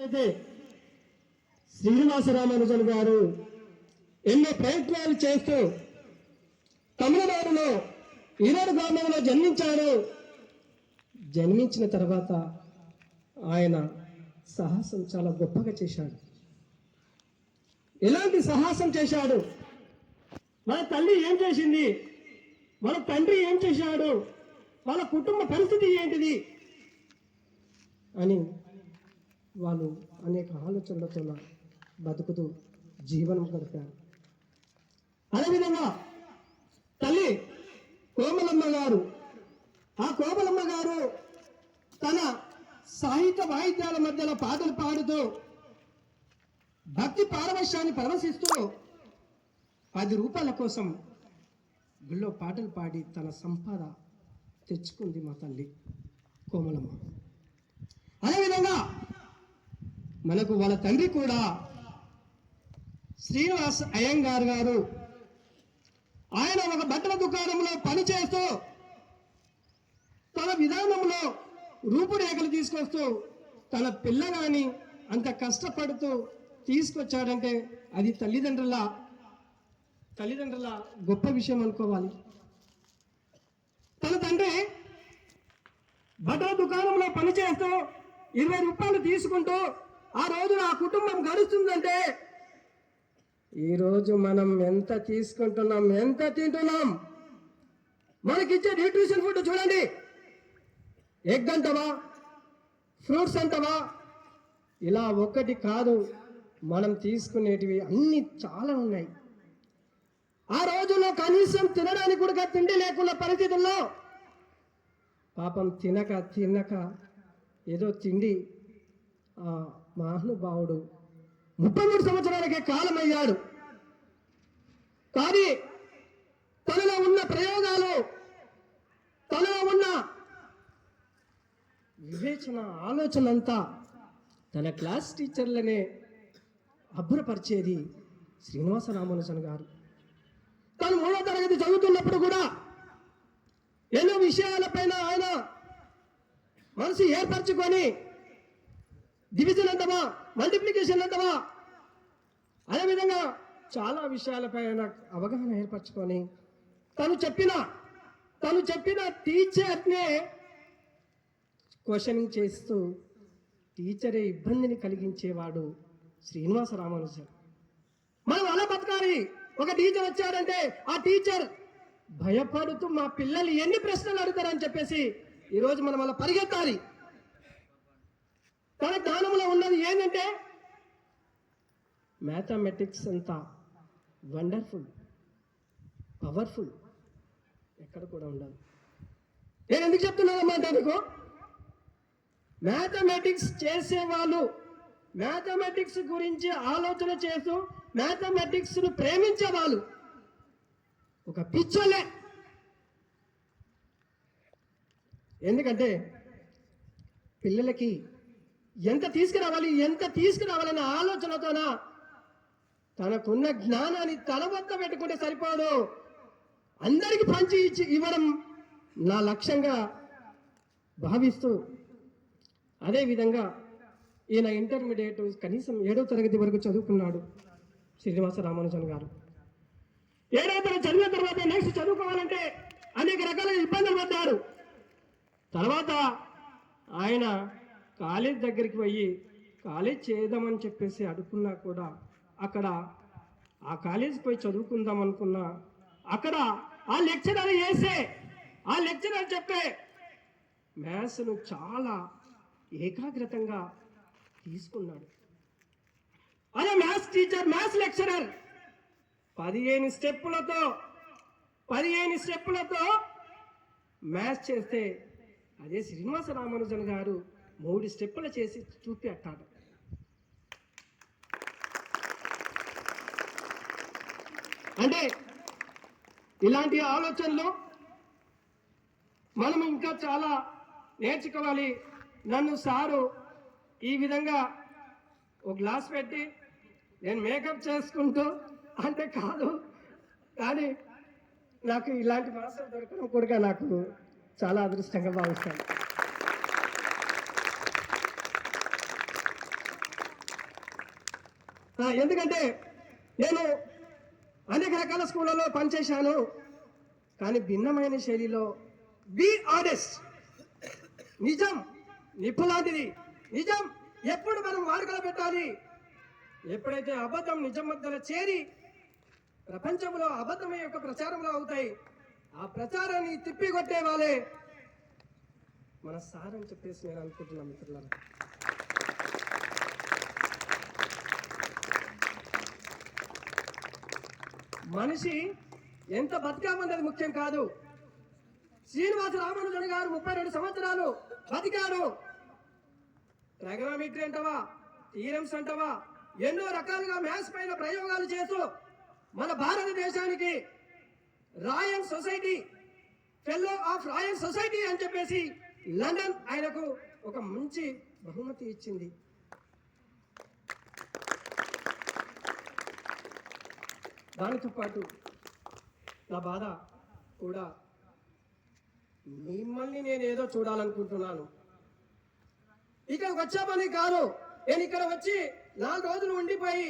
అయితే శ్రీనివాస రామానుజన్ గారు ఎన్నో ప్రయత్నాలు చేస్తూ తమిళనాడులో ఈనాడు గ్రామంలో జన్మించారు. జన్మించిన తర్వాత ఆయన సాహసం చాలా గొప్పగా చేశాడు. ఎలాంటి సాహసం చేశాడు? మన తల్లి ఏం చేసింది, మన తండ్రి ఏం చేశాడు, వాళ్ళ కుటుంబ పరిస్థితి ఏంటిది అని వాళ్ళు అనేక ఆలోచనలతో బతుకుతూ జీవనం గడిపారు. అదేవిధంగా తల్లి కోమలమ్మ గారు, ఆ కోమలమ్మ గారు తన సాహిత్య వాయిద్యాల మధ్యలో పాటలు పాడుతూ భక్తి పారవశ్యాన్ని ప్రదర్శిస్తూ 10 రూపాయల కోసం గుళ్ళో పాటలు పాడి తన సంపద తెచ్చుకుంది మా తల్లి కోమలమ్మ. అదేవిధంగా మనకు వాళ్ళ తండ్రి కూడా శ్రీనివాస్ అయ్యంగార్ గారు, ఆయన ఒక బట్టల దుకాణంలో పనిచేస్తూ తన విధానంలో రూపురేఖలు తీసుకొస్తూ తన పిల్లగాని అంత కష్టపడుతూ తీసుకొచ్చాడంటే అది తల్లిదండ్రుల గొప్ప విషయం అనుకోవాలి. తన తండ్రి బట్టల దుకాణంలో పనిచేస్తూ 20 రూపాయలు తీసుకుంటూ ఆ రోజున ఆ కుటుంబం గడుస్తుందంటే ఈరోజు మనం ఎంత తీసుకుంటున్నాం, ఎంత తింటున్నాం. మనకిచ్చే న్యూట్రిషన్ ఫుడ్ చూడండి, ఎగ్ అంటవా, ఫ్రూట్స్ అంటవా, ఇలా ఒక్కటి కాదు, మనం తీసుకునేటివి అన్ని చాలా ఉన్నాయి. ఆ రోజుల్లో కనీసం తినడానికి కూడా తిండి లేకున్న పరిస్థితుల్లో పాపం తినక ఏదో తిండి ఆ మహానుభావుడు 33 సంవత్సరాలకే కాలమయ్యాడు. కానీ తనలో ఉన్న ప్రయోగాలు, తనలో ఉన్న వివేచన, ఆలోచన అంతా తన క్లాస్ టీచర్లనే అభ్రపరిచేది శ్రీనివాస రామానుజన్ గారు. తను 3వ తరగతి చదువుతున్నప్పుడు కూడా ఎన్నో విషయాలపైన ఆయన మనసు ఏర్పరచుకొని డివిజన్ అంటవా, మల్టిప్లికేషన్ అంటవా, అదేవిధంగా చాలా విషయాలపైన అవగాహన ఏర్పరచుకొని తను చెప్పిన టీచర్నే క్వశ్చనింగ్ చేస్తూ టీచరే ఇబ్బందిని కలిగించేవాడు శ్రీనివాస రామానుజన్. మనం అలా బతకాలి. ఒక టీచర్ వచ్చాడంటే ఆ టీచర్ భయపడుతూ మా పిల్లలు ఎన్ని ప్రశ్నలు అడుగుతారని చెప్పేసి ఈరోజు మనం అలా పరిగెత్తాలి. తన జ్ఞానంలో ఉన్నది ఏంటంటే మ్యాథమెటిక్స్ అంతా వండర్ఫుల్, పవర్ఫుల్ ఎక్కడ కూడా ఉండదు. నేను ఎందుకు చెప్తున్నానమ్మా నీకు, మ్యాథమెటిక్స్ చేసేవాళ్ళు, మ్యాథమెటిక్స్ గురించి ఆలోచన చేస్తూ మ్యాథమెటిక్స్ ను ప్రేమించే వాళ్ళు ఒక పిచ్చోలే. ఎందుకంటే పిల్లలకి ఎంత తీసుకురావాలనే ఆలోచనతోన తనకున్న జ్ఞానాన్ని తన వద్ద పెట్టుకుంటే సరిపోదు, అందరికి పంచి ఇవ్వడం నా లక్ష్యంగా భావిస్తూ అదేవిధంగా ఈయన ఇంటర్మీడియట్ కనీసం 7వ తరగతి వరకు చదువుకున్నాడు శ్రీనివాస రామానుజన్ గారు. 7వ తరగతి చదివిన తర్వాత నెక్స్ట్ చదువుకోవాలంటే అనేక రకాల ఇబ్బందులు పడ్డాడు. తర్వాత ఆయన కాలేజ్ దగ్గరికి పోయి కాలేజ్ చేద్దామని చెప్పేసి అడుగున్నా కూడా అక్కడ ఆ కాలేజీకి పోయి చదువుకుందాం అనుకున్నా అక్కడ ఆ లెక్చరర్ చెప్పే మ్యాథ్స్ను చాలా ఏకాగ్రతంగా తీసుకున్నాడు. అదే మ్యాథ్స్ టీచర్, మ్యాథ్స్ లెక్చరర్ 15 స్టెప్పులతో మ్యాథ్స్ చేస్తే అదే శ్రీనివాస రామానుజన్ గారు 3 స్టెప్పులు చేసి చూపెట్టాడు. అంటే ఇలాంటి ఆలోచనలు మనం ఇంకా చాలా నేర్చుకోవాలి. నన్ను సారు ఈ విధంగా ఒక గ్లాస్ పెట్టి నేను మేకప్ చేసుకుంటూ అంటే కాదు, కానీ నాకు ఇలాంటి మాస్టర్ దొరకడం కూడా నాకు చాలా అదృష్టంగా భావిస్తాను. ఎందుకంటే నేను అనేక రకాల స్కూళ్ళలో పనిచేశాను, కానీ భిన్నమైన శైలిలో బీ ఆనెస్ట్, నిజం నిప్పులాంటిది. నిజం ఎప్పుడు మనం వాడుకలో పెట్టాలి. ఎప్పుడైతే అబద్ధం నిజం మధ్యలో చేరి ప్రపంచంలో అబద్ధమే యొక్క ప్రచారంలో అవుతాయి, ఆ ప్రచారాన్ని తిప్పికొట్టే వాళ్ళే మన సార్ అని చెప్పేసి నేను అనుకుంటున్నాను మిత్రులారా. మనిషి ఎంత బతికామన్నది ముఖ్యం కాదు. శ్రీనివాస రామానుజన్ గారు 32 సంవత్సరాలు బతికారు. ట్రైగోనోమెట్రీ అంటవా, థీరమ్స్ అంటవా, ఎన్నో రకాలుగా మ్యాథ్స్ పైన ప్రయోగాలు చేస్తూ మన భారతదేశానికి royal society, fellow of royal society అని చెప్పేసి లండన్ ఆయనకు ఒక మంచి బహుమతి ఇచ్చింది. దానితో పాటు నా బాధ కూడా మిమ్మల్ని నేను ఏదో చూడాలనుకుంటున్నాను. ఇక్కడికి వచ్చామని కాదు, నేను ఇక్కడ వచ్చి 4 రోజులు ఉండిపోయి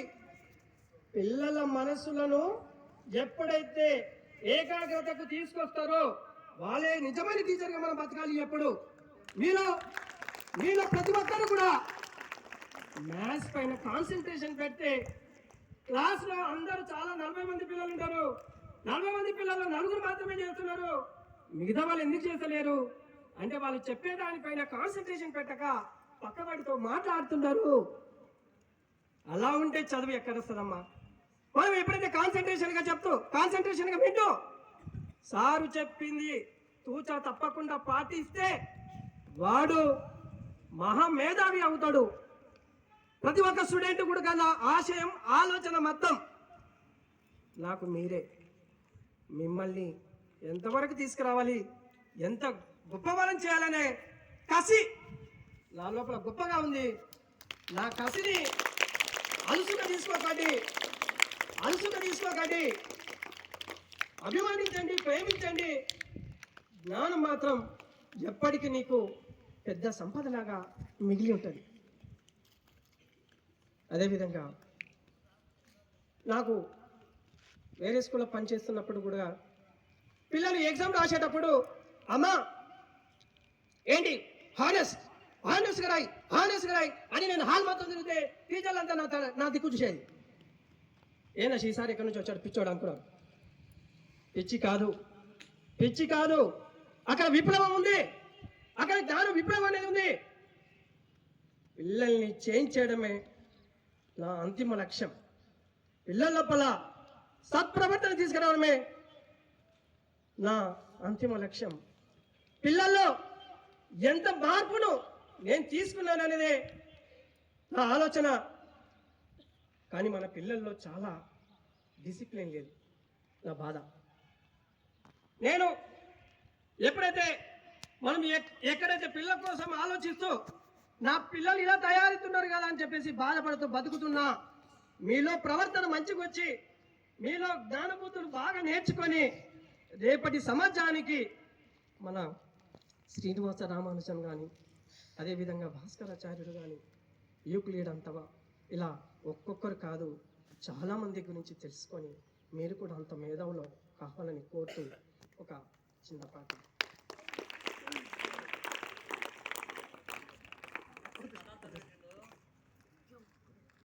పిల్లల మనస్సులను ఎప్పుడైతే ఏకాగ్రతకు తీసుకొస్తారో వాళ్ళే నిజమైన టీచర్గా మనం బతకాలి. ఎప్పుడు మీలో ప్రతి ఒక్కరు కూడా మ్యాథ్స్ పైన కాన్సన్ట్రేషన్ పెడితే క్లాస్లో అందరూ చాలా 40 మంది పిల్లలు ఉంటారు. 40 మంది పిల్లలు 4 మాత్రమే చేస్తున్నారు. మిగతా వాళ్ళు ఎందుకు చేస్తలేరు అంటే వాళ్ళు చెప్పేదానిపైన కాన్సన్ట్రేషన్ పెట్టక పక్కవాడితో మాట్లాడుతున్నారు. అలా ఉంటే చదువు ఎక్కడ వస్తుందమ్మా? మనం ఎప్పుడైతే కాన్సన్ట్రేషన్గా చెప్తూ కాన్సన్ట్రేషన్గా వింటూ సారు చెప్పింది తూచా తప్పకుండా పాటిస్తే వాడు మహామేధావి అవుతాడు. ప్రతి ఒక్క స్టూడెంట్ కూడా గల ఆశయం, ఆలోచన మొత్తం నాకు మీరే. మిమ్మల్ని ఎంతవరకు తీసుకురావాలి, ఎంత గొప్పవరం చేయాలనే కసి నా లోపల గొప్పగా ఉంది. నా కసిని అలుసుగా తీసుకోకండి, అభిమానించండి, ప్రేమించండి. జ్ఞానం మాత్రం ఎప్పటికీ నీకు పెద్ద సంపదలాగా మిగిలి ఉంటుంది. అదేవిధంగా నాకు వేరే స్కూల్లో పనిచేస్తున్నప్పుడు కూడా పిల్లలు ఎగ్జామ్ రాసేటప్పుడు అమ్మా ఏంటి హానెస్గా రాయి అని నేను హాల్ మొత్తం తిరిగితే టీచర్లంతా నా దిక్కు చూసేది. ఏనా ఈసారి ఎక్కడి నుంచి వచ్చాడు పిచ్చోడు అనుకున్నాను. పిచ్చి కాదు, అక్కడ విప్లవం ఉంది, అక్కడ జ్ఞాన విప్లవం అనేది ఉంది. పిల్లల్ని చేంజ్ చేయడమే నా అంతిమ లక్ష్యం. పిల్లల లోపల సత్ప్రవర్తన తీసుకురావడమే నా అంతిమ లక్ష్యం. పిల్లల్లో ఎంత మార్పును నేను తీసుకున్నాననేదే నా ఆలోచన. కానీ మన పిల్లల్లో చాలా డిసిప్లిన్ లేదు, నా బాధ. నేను ఎప్పుడైతే మనం ఎక్కడైతే పిల్లల కోసం ఆలోచిస్తూ నా పిల్లలు ఇలా తయారవుతున్నారు కదా అని చెప్పేసి బాధపడుతూ బతుకుతున్నా, మీలో ప్రవర్తన మంచిగా వచ్చి మీలో జ్ఞానబుద్ధులు బాగా నేర్చుకొని రేపటి సమాజానికి మన శ్రీనివాస రామానుజన్ కానీ, అదేవిధంగా భాస్కరాచార్యుడు కానీ, యూక్లిడ్ అంతవా ఇలా ఒక్కొక్కరు కాదు చాలామంది గురించి తెలుసుకొని మీరు కూడా అంత మేధావులో కావాలని కోరుతూ ఒక చిన్న పాట.